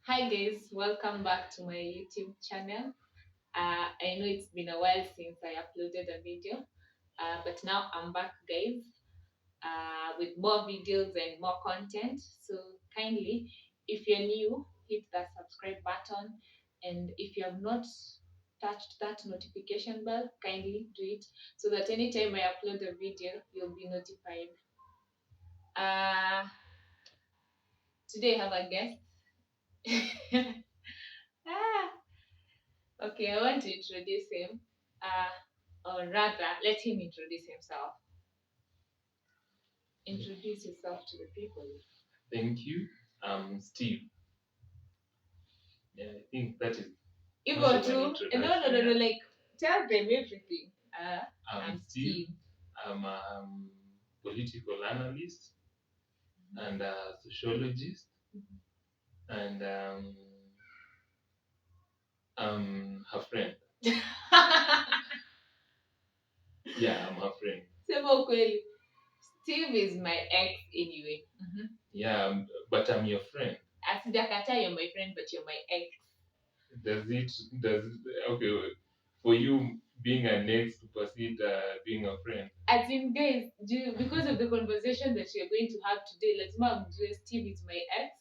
Hi guys, welcome back to my YouTube channel. I know it's been a while since I uploaded a video, but now I'm back, guys, with more videos and more content. So kindly, if you're new, hit that subscribe button, and if you have not touched that notification bell, kindly do it so that anytime I upload a video, you'll be notified. Uh, Today I have a guest. Ah, Okay, I want to introduce him. Or rather, let him introduce himself. Introduce yourself to the people. Thank you. Steve. Yeah, I think that is You much go of an to no, introduction. no, Yeah. like tell them everything. I'm I'm Steve. Steve. I'm a political analyst and a sociologist, and I'm her friend. Yeah, I'm her friend. Sema ukweli. Steve is my ex anyway. Yeah, but I'm your friend. Asijakataa you're my friend, but you're my ex. Okay, for you being an ex supersede being a friend? As in, guys, because of the conversation that we are going to have today, lazima mjue Steve is my ex.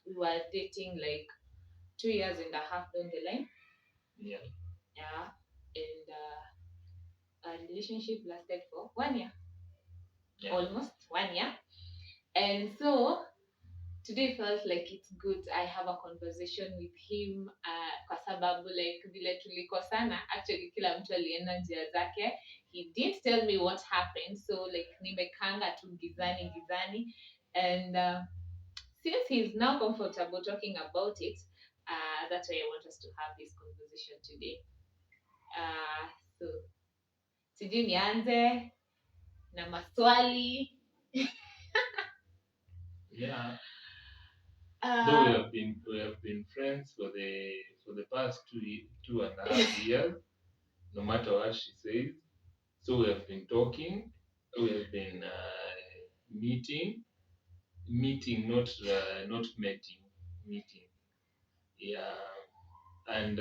We were dating like 2 years and a half down the line. Yeah. Yeah. And our relationship lasted for 1 year. Yeah. Almost 1 year. And so today felt like it's good I have a conversation with him kwa sababu like vile tulikosana, actually kila mtu alienda njia zake. He didn't tell me what happened, so like nimekanga tu gizani. And since he's now comfortable talking about it, that's why I want us to have this conversation today. So sijui nianze na maswali. Yeah. Though we have been friends for the past 2.5 years, no matter what she says. So we have been talking, we have been meeting, not meeting, meeting. Yeah, and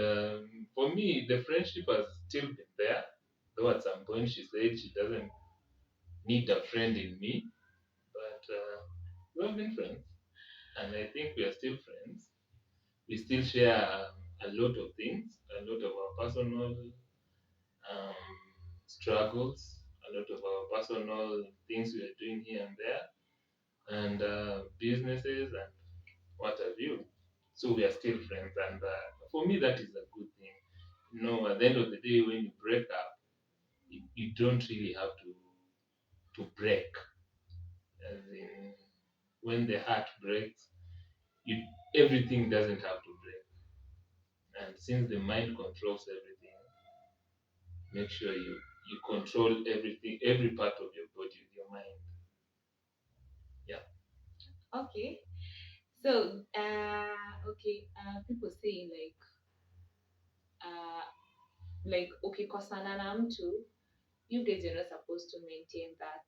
for me, the friendship has still been there. Though at some point she said she doesn't need a friend in me, but we have been friends, and I think we are still friends. We still share a lot of things, a lot of our personal struggles, a lot of our personal things we are doing here and there, and businesses and what have you. So we are still friends, and for me, that is a good thing. At the end of the day, when you break up, you don't really have to break. As in, when the heart breaks, you everything doesn't have to break. And since the mind controls everything, make sure you control everything, every part of your body with your mind. Yeah. Okay. So, okay, people say uh, ukikosana na mtu, you guys are not supposed to maintain that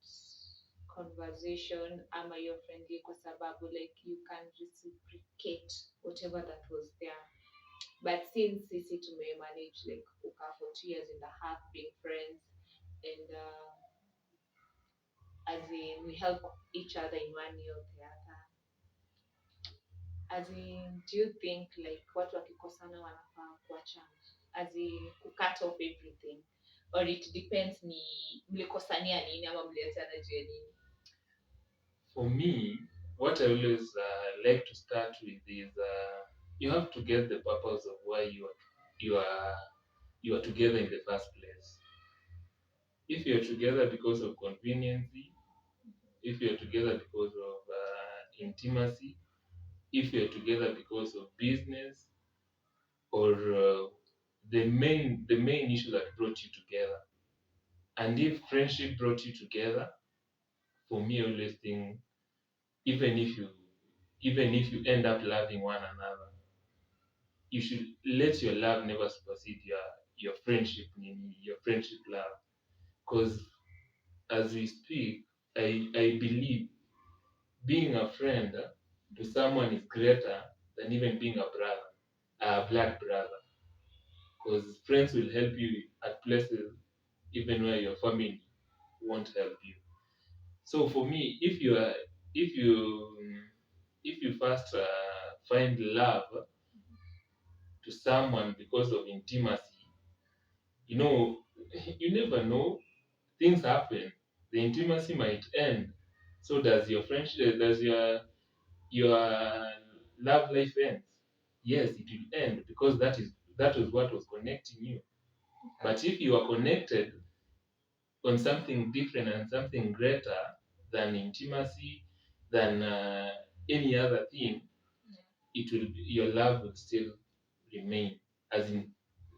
conversation ama your friendly kwa sababu like you can reciprocate whatever that was there. But since sisi tumemanage like kukaa for 2 years and a half being friends, and as in we help each other in one way or the other. As in, do you think like watu wakikosana wanafaa kuachana? As in, cut off everything? Or it depends ni mlikosania nini ama mliachana juu ya nini? For me, what I always like to start with is you have to get the purpose of why you are together in the first place. If you are together because of conveniency, if you are together because of intimacy, if you are together because of business, or the main issue that brought you together, and if friendship brought you together, for me, I always think even if you even if you end up loving one another, you should let your love never supersede your friendship, your friendship love. Because as we speak, I believe being a friend to someone is greater than even being a brother, a blood brother, because friends will help you at places even where your family won't help you. So for me, if you if you first find love to someone because of intimacy, you know, you never know. Things happen. The intimacy might end. So does your friendship? Does your love life end? Yes, it will end because that was what was connecting you. But if you are connected on something different and something greater than intimacy, than any other thing, your love will still remain. As in,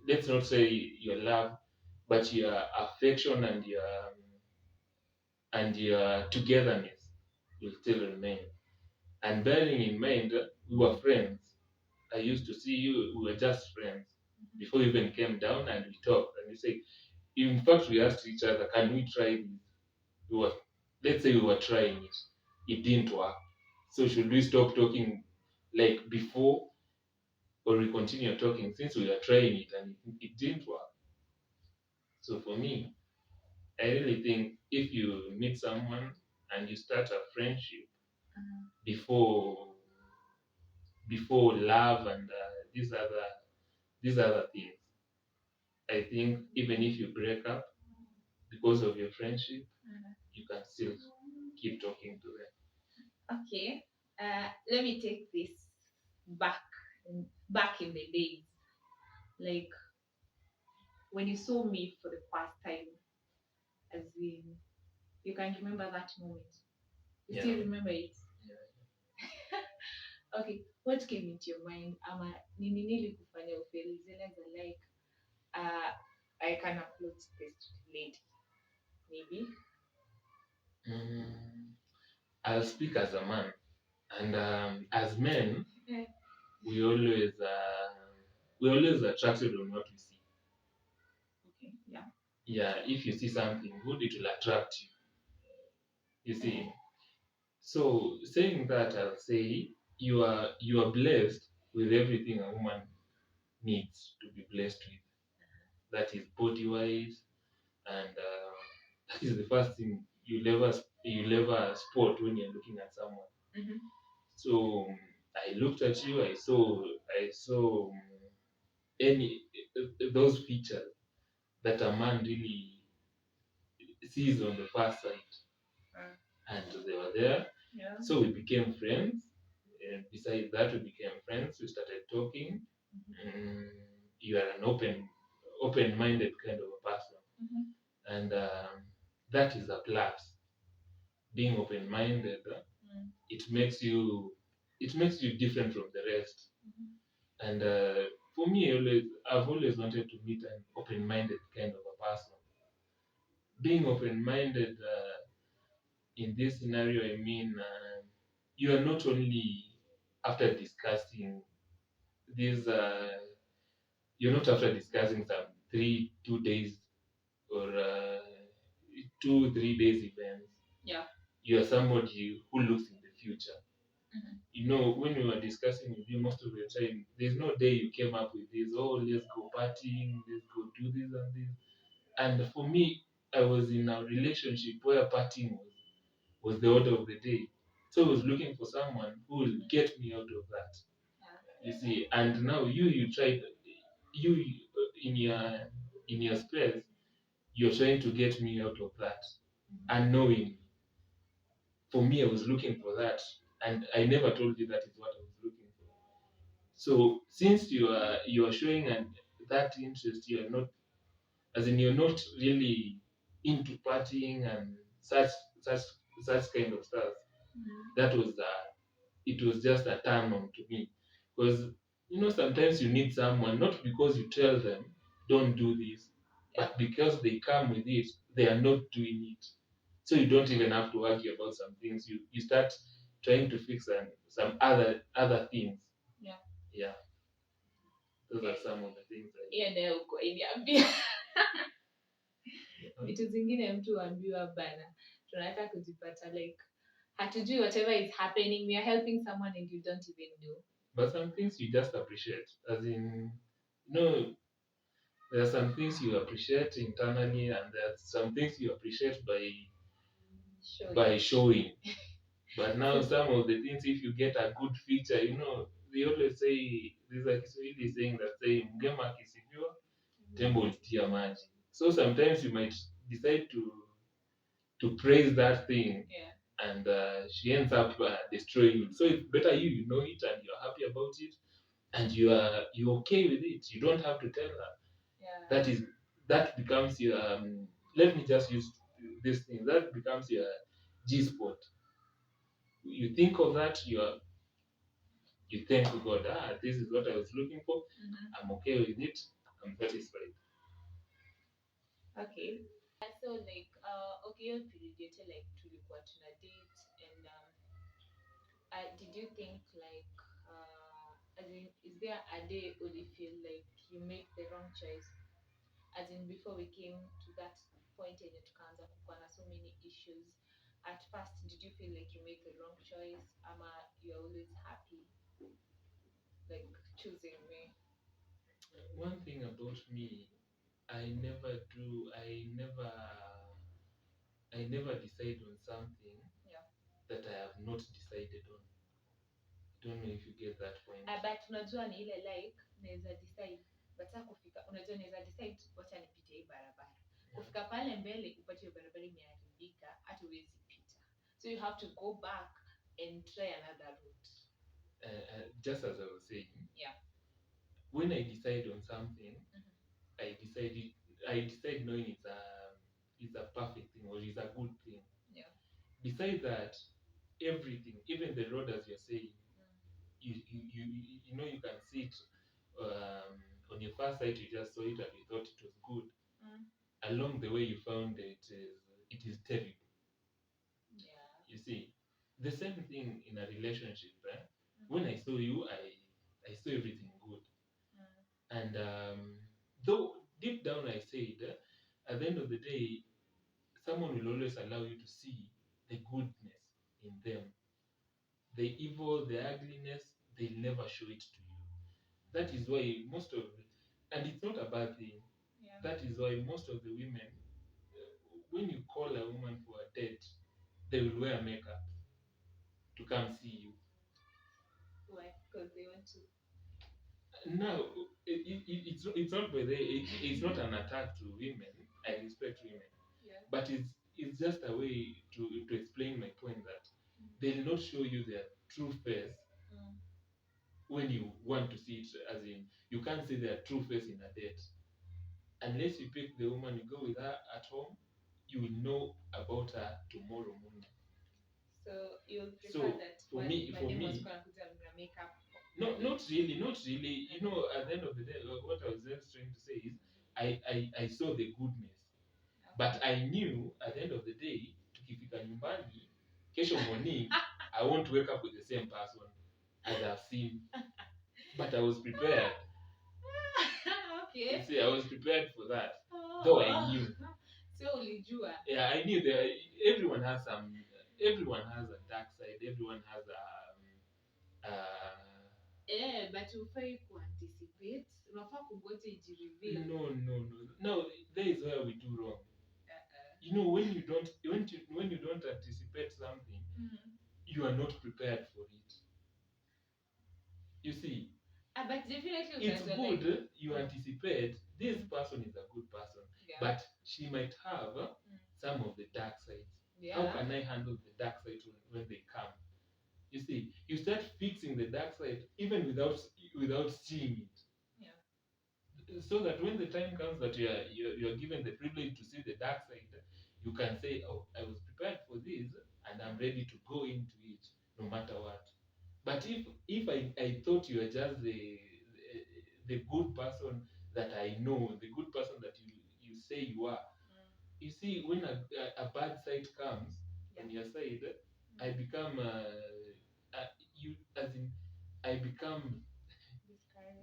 let's not say your love, but your affection and your togetherness will still remain. And bearing in mind, we were friends. I used to see you, we were just friends before you even came down and we talked. And we say, in fact, we asked each other, can we try this? We were, let's say we were trying it. It didn't work. So should we stop talking like before or we continue talking since we are trying it and it didn't work? So for me, I really think if you meet someone and you start a friendship before love and these other things, I think even if you break up because of your friendship, you can still keep talking to them. Okay. Let me take this back back in the days. Like when you saw me for the first time, as in you can remember that moment. You still Yeah. remember it? Okay. What came into your mind? Ama nini nilikufanya ufeel zile za like I can approach this lady. Maybe. I'll speak as a man, and as men, Yeah. we always attracted on what we see. Okay. Yeah. Yeah, if you see something good, it will attract you. You see. So saying that, I'll say you are blessed with everything a woman needs to be blessed with. That is body wise, and that is the first thing you'll ever spot when you're looking at someone. Mm-hmm. So I looked at you. I saw any those features that a man really sees on the first sight, and they were there. Yeah. So we became friends. And besides that, we became friends. We started talking. You are an open-minded kind of a person, and that is a plus. Being open-minded, it makes you different from the rest. And for me, I've always wanted to meet an open-minded kind of a person. Being open-minded in this scenario, I mean, you are not only after discussing these, you're not after discussing some 2 days or 2 3 days events. Yeah. You are somebody who looks in the future. When we were discussing with you most of the time, there's no day you came up with this, oh, let's go partying, let's go do this and this. And for me, I was in a relationship where partying was the order of the day. So I was looking for someone who will get me out of that. You see, and now you tried, you in your space, you're trying to get me out of that unknowingly. For me, I was looking for that, and I never told you that is what I was looking for. So since you are showing that interest, you are not, as in you're not really into partying and such such kind of stuff. That was it was just a turn on to me, because sometimes you need someone not because you tell them don't do this, but because they come with it, they are not doing it. So you don't even have to argue about some things. You start trying to fix some other things. Yeah, those are some of the things Hiyo nayo uko iniambia vitu zingine mtu ambiwa bana, tunataka kujipata like hatujui whatever is happening, we are helping someone and you don't even know. but some things you just appreciate. As in, there are some things you appreciate internally, and there are some things you appreciate by showing. But now some of the things, if you get a good feature, they always say there's a Kiswahili saying that say mgema akisifiwa tembo hutia maji. So sometimes you might decide to praise that thing, and she ends up destroying it. So it's better you know it and you're happy about it, and you're okay with it. You don't have to tell her. That becomes your let me just use this thing. That becomes your G spot. You think of that, you thank God. This is what I was looking for. I'm okay with it. I'm satisfied. Okay. So like okay, hiyo period yote like tulikuwa tuna date and did you think like as in, is there a day or you feel like you made the wrong choice? As in before we came to that point yenye tukaanza kukuwa na so many issues. At first, did you feel like you made the wrong choice? Ama you're always happy like choosing me? One thing about me, I never decide on something that I have not decided on. I don't know if you get that point. But unajua ni ile like naweza decide but sasa kufika unajua naweza decide wacha nipite hii barabara. Kufika pale mbele upate hiyo barabara imeharibika hata huwezi pita. So you have to go back and try another route. Just as I was saying, when I decide on something, I decide knowing it's a perfect thing or it's a good thing. Besides that, everything, even the road, as you're saying, you can see it on your first sight. You just saw it and you thought it was good. Along the way, you found it is terrible. You see, the same thing in a relationship. When I saw you, I saw everything good, and though deep down I said, at the end of the day, someone will always allow you to see the goodness in them. The evil, the ugliness, they'll never show it to you. That is why and it's not a bad thing. That is why most of the women, when you call a woman for a date, they will wear makeup to come see you. Why? Because they want to. Now, it's not it's not an attack to women. I respect women, but it's just a way to explain my point that they'll not show you their true face when you want to see it. As in, you can't see their true face in a date unless you pick the woman, you go with her at home. You will know about her tomorrow morning. So you prefer that for me, makeup? No, not really. You know, at the end of the day, what I was just trying to say is, I saw the goodness, but I knew at the end of the day, tukifika nyumbani, kesho morning, I won't wake up with the same person as I've seen. But I was prepared. Okay. You see, I was prepared for that, though I knew. So ulijua. Yeah, I knew that everyone has a dark side. Everyone has but ufai kuanticipate. Unafaa kungoja ijireveal. No, there is where we do wrong. You know, when you don't anticipate something, you are not prepared for it. You see, but definitely it's good you anticipate this person is a good person, but she might have some of the dark sides. How can I handle the dark side when they come? You see, you start fixing the dark side even without seeing it. So that when the time comes that you're given the privilege to see the dark side, you can say, "Oh, I was prepared for this, and I'm ready to go into it, no matter what." But if I thought you are just the good person that I know, the good person that you say you are, you see, when a bad side comes on your side, I become I become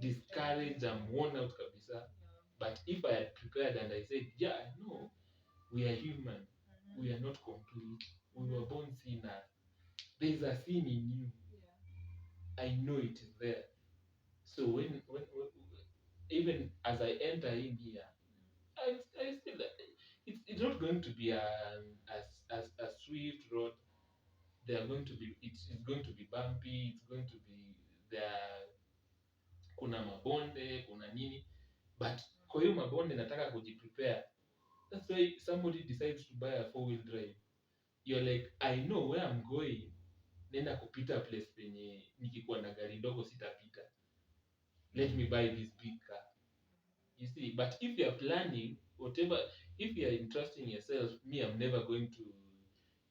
discouraged. I'm worn out kabisa. But if I had prepared and I said, yeah, I know we are human, we are not complete, we were born sinners, there's a sin in you. I know it is there. So when even as I enter in here, I still it's not going to be a swift road. They are going to be it's going to be bumpy. It's going to be there. Kuna mabonde, kuna nini, but kwa hiyo mabonde nataka kujiprepare. That's why somebody decides to buy a four-wheel drive. You're like, I know where I'm going. Nenda kupita place penye nikikuwa na gari ndogo sitapita. Let me buy this big car. You see, but if you're planning whatever, if you're entrusting yourself, me, I'm never going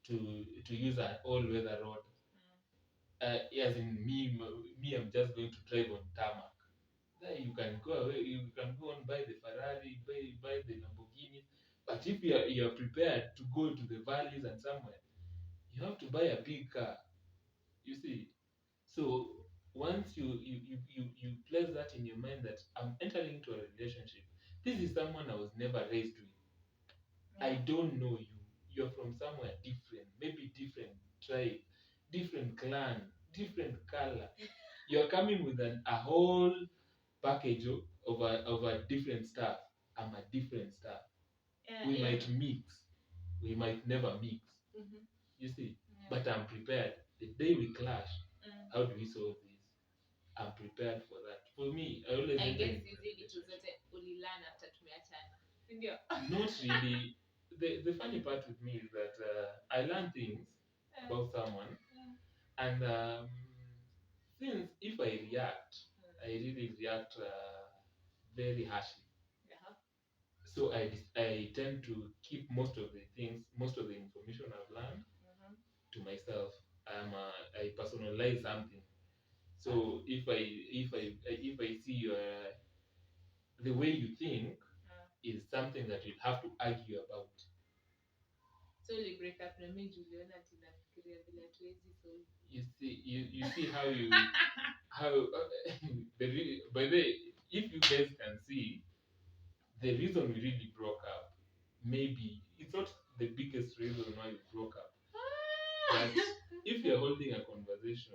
to use an all-weather road. As in me, I'm just going to drive on tarmac. There you can go away, you can go and buy the Ferrari, buy the Lamborghini. But if you're prepared to go to the valleys and somewhere, you have to buy a big car. You see, so once you place that in your mind that I'm entering into a relationship, this is someone I was never raised with. I don't know you. You're from somewhere different, maybe different tribe, different clan, different color. You're coming with a whole package of a different stuff. I'm a different stuff. We might mix, we might never mix. You see, but I'm prepared. The day we clash, how do we solve this? I'm prepared for that. For me, I always I guess think hizi vitu zote ulilearn after tumeachana, si ndio? not really. The funny part with me is that I learn things about someone, and since if I react, I really react very harshly. So I tend to keep most of the things, most of the information I've learned to myself. I personalize something. So if I see the way you think is something that you'd have to argue about. So you break up na mimi Juliana tunafikiria bila tuwezi solve. You see how you how by the way, if you guys can see the reason we really broke up, maybe it's not the biggest reason why we broke up, but if you're holding a conversation,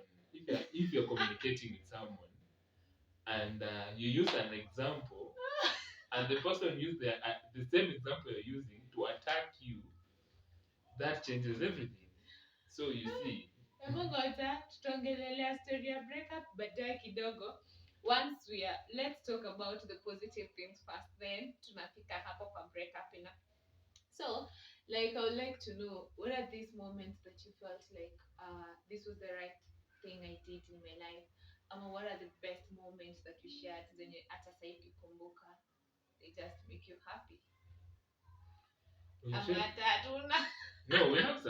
if you're communicating with someone and you use an example and the person used the same example you're using to attack you, that changes everything. So you see, Ngoja tutaongelelea story ya breakup baadaye kidogo. Once let's talk about the positive things first, then tunafika hapo kwa breakup ina. So, like I would like to know, what are these moments that you felt like this was the right thing I did in my life? What are the best moments that you shared zenye hata sasa ukikumbuka they just make you happy? No, we have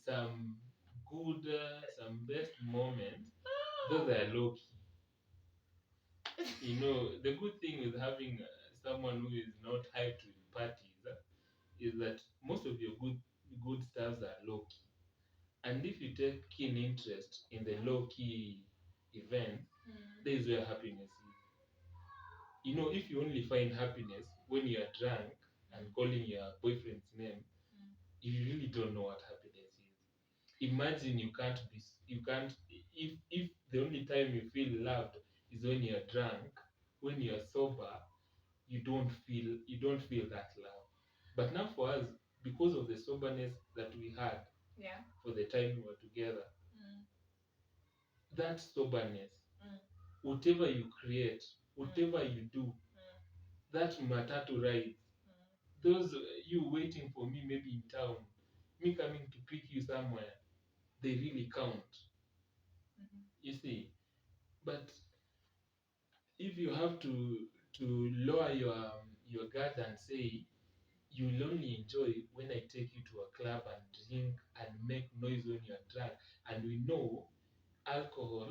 some good some best moments. Those are low key. You know, the good thing with having someone who is not hyped with parties is that most of your good stuffs are low key. And if you take keen interest in the low key event, there is where happiness is. You know, if you only find happiness when you are drunk and calling your boyfriend's name, you really don't know what happiness is. Imagine you can't if the only time you feel loved is when you're drunk, when you're sober, you don't feel that love. But now for us, because of the soberness that we had for the time we were together, that soberness, whatever you create, whatever you do, that matatu ride, those you waiting for me maybe in town, me coming to pick you somewhere, they really count. You see, but if you have to lower your guard and say you'll only enjoy when I take you to a club and drink and make noise when you're drunk, and we know alcohol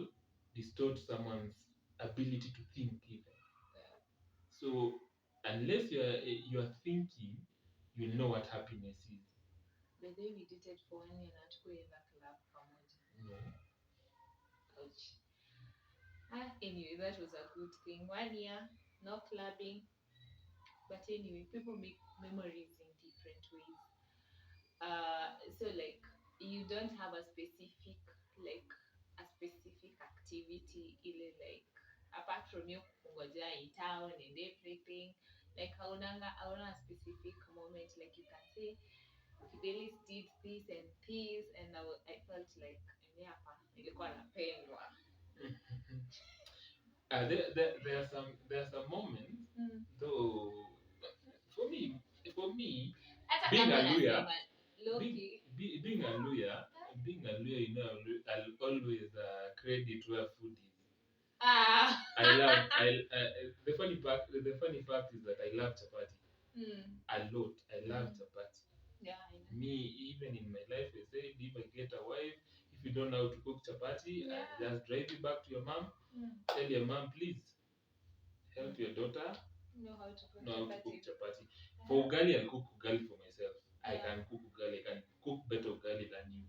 distorts someone's ability to think even. So unless you're thinking, you'll know what happiness is. The day we dated for 1 year na tukuenda club pamoja. No. Ouch. Anyway, that was a good thing. 1 year, no clubbing. But anyway, people make memories in different ways. So like you don't have a specific specific activity ile like apart from you kungojea in town and everything, like hauna specific moment like you can say Fidelis did this and this and I felt like hapa nilikuwa napendwa. There are some moments though for me being a lawyer, being a lawyer, you know, I'll always credit where food is. The funny fact is that I love chapati a lot. I love chapati. Yeah, I know. Me, even in my life, I said if I get a wife, if you don't know how to cook chapati, I'll just drive you back to your mom. Tell your mom, please help your daughter know how to cook chapati. For ugali, I'll cook ugali for myself. I can cook ugali. I can cook better ugali than you.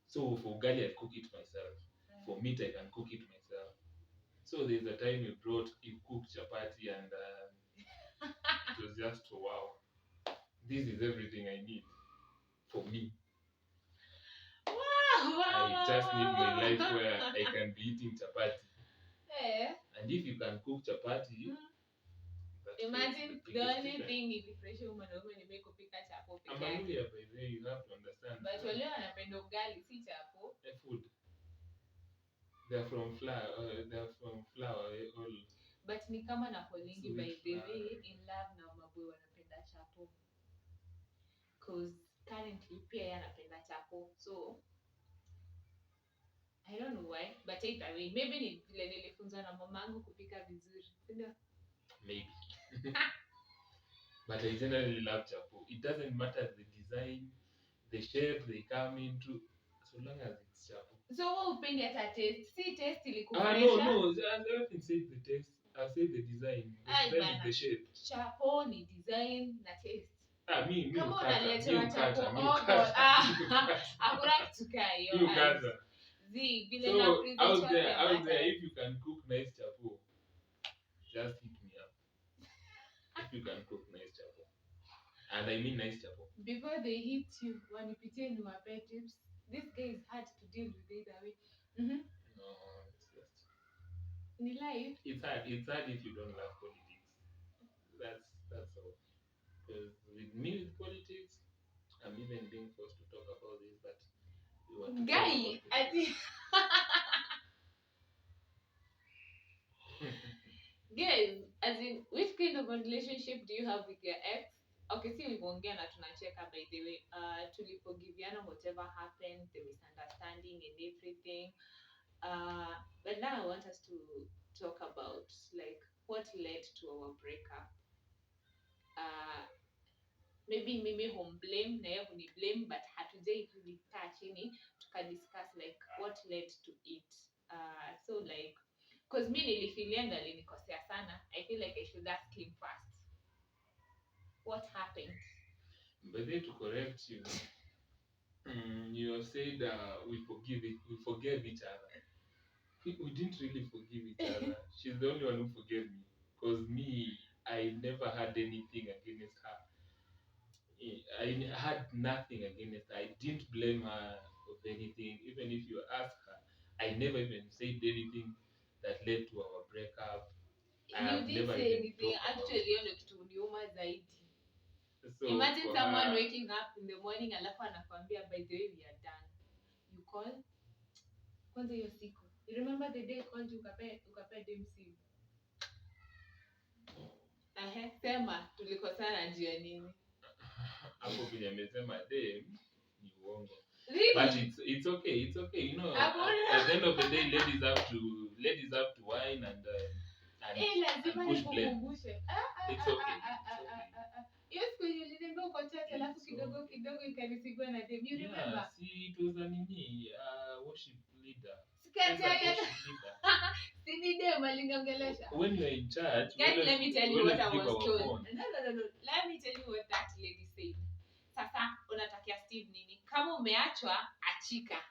So for ugali, I'll cook it myself. For meat, I can cook it myself. So there's a time you cooked chapati and it was just wow. This is everything I need for me. I just need my life where I can be eating chapati. And if you can cook chapati, imagine the only thing is pressure mwanaume ni make kupika chapo peke yake. I'm a lawyer, by the way, you have to understand. But wale wanapenda ugali si chapo. Food. They're from flour all. But ni kama na folingi by the way in love na maboy wanapenda chapo. Cause currently pia yeye anapenda chapo. So I don't know why, but either way, maybe ni vile nilifunzwa na mamangu kupika vizuri. Ndio. Maybe. But I generally love chapo. It doesn't matter the design, the shape they come into, so long as it's chapo. So what upendi hata taste? Si taste ilikufresha? No. I haven't said the taste. I said the design. The design is the shape. Chapo ni design na taste. Me kama unaletewa chapo. Hakuna kitu kaa hiyo. You kaza. Vile so na out there, if you can cook nice chapo, just hit me up. If you can cook nice chapo, and I mean nice chapo. Before they hit you, wanipitie ni wape tips. This guy is hard to deal with either way. No, it's just. In life. It's hard if you don't love politics. That's all. Because with me with politics, I'm even being forced to talk about this, but. Guy, I think guys, as in which kind of a relationship do you have with your ex? Okay, see we've na tunacheka by the way. Tulipogiviana whatever happened, the misunderstanding and everything. But now I want us to talk about like what led to our breakup. Maybe home blame na yeye huni blame, but hatujai kulikaa chini tukadiscuss like what led to it. So like cause me nilifilianga alinikosea sana. I feel like I should ask him first. What happened? But then to correct you, you have said we forgave each other. We didn't really forgive each other. She's the only one who forgave me. Because me, I never had anything against her. I had nothing against her. I didn't blame her of anything. Even if you ask her, I never even said anything that led to our breakup. You didn't say anything. Actually, hiyo ndio kitu uniuma zaidi. So, imagine someone waking up in the morning alafu anakuambia by the way we are done. You call? Kwanza hiyo siku. You remember the day I called you ukape dem simu? Sema tulikosana juu ya nini? Hapo vile amesema dem ni uongo. Really? But it's okay. You know, at the end of the day, ladies have to whine and push blame. It's okay. Yes, when you didn't go for church, alafu kidogo ikanisigwa na dem. You remember? See, it was worship leader. When you're in church, guys, let me tell you what I was told. No. Let me tell you what that lady said. Sasa unatakia Steve nini? Kama umeachwa, achika.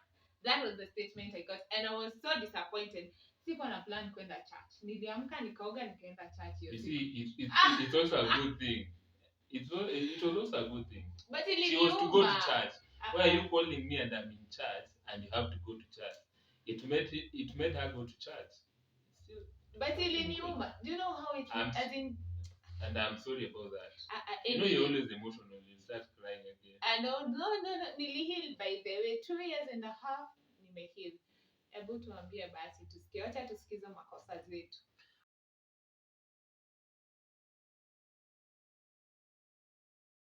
That was the statement I got, and I was so disappointed. Sikuwa na plan kwenda church. Niliamka nikaoga nikaenda church hiyo. You see, it's also a good thing. It was also a good thing. But she was to go to church. Why are you calling me and I'm in church and you have to go to church? it made her go to church. Still, But iliniuma. Do you know how it I'm- as in and I'm sorry about that. You know anyway. you're always emotional, you start crying again. No, niliheal by the way 2.5 years nimehil. Hebu tuambie basi tusikie, wacha tusikize makosa zetu.